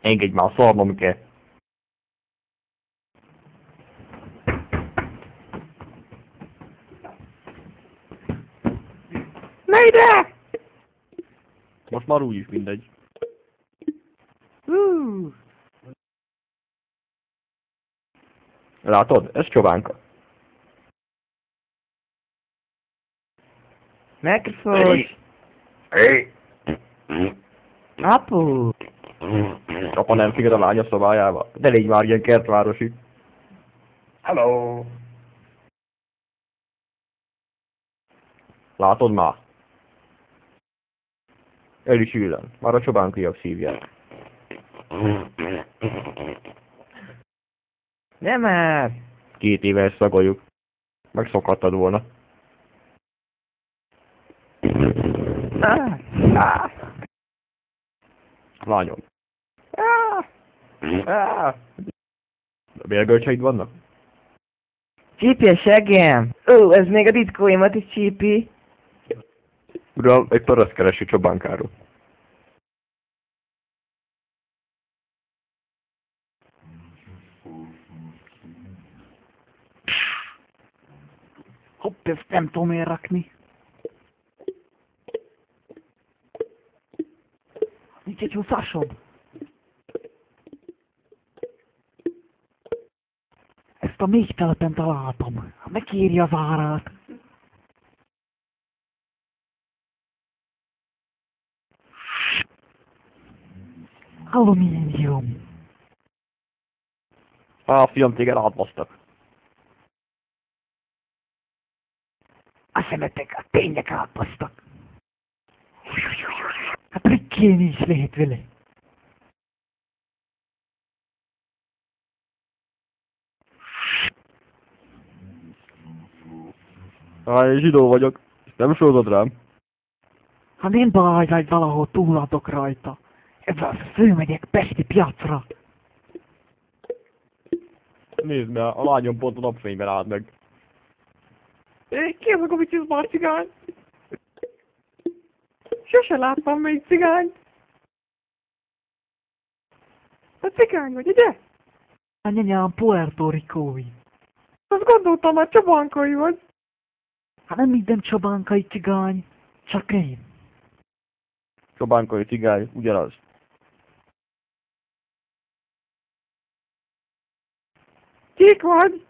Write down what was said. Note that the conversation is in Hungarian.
Engedj már, szarnom kell. Ne ide! Most már úgyis mindegy. Látod? Ez csobánka. Megfogj! Apu! Apa nem figyel a lánya szobájába. De légy már ilyen kertvárosi. Hello! Látod már? El is üllen. Már a csobánkiak szívják. Nem már! 2 éve ezt szagoljuk. Megszokhattad volna. Lányom. Bélgölcseid vannak? Csípi a seggem! Ó, ez még a ditkóimat is csípi. Uram, egy paraszt keresi csobánkáról. Hopp, ezt nem tudom én rakni. Nincs egy húszásom. Ezt a még telepen találtam. Megéri az árát. Alumínium. Fiam, téged átbasztak. A szemetek, a tények átbasztak. Hát rikkélni is lehet vele. Én zsidó vagyok. Nem sózod rám. Ha nem baj, hogy valahol túladok rajta. Ezzel fölmegyek Pesti piacra. Nézd meg, a lányom pont a napfényben állt meg. Ki az a gumicsizmár cigány? Sose láttam még cigányt. Te cigány vagy, ugye? Anyanyám Puerto Ricói. Azt gondoltam, már csobánkai vagy. Hát nem minden csobánkai cigány, csak én. Csobánkai cigány, ugyanaz. Kék vagy?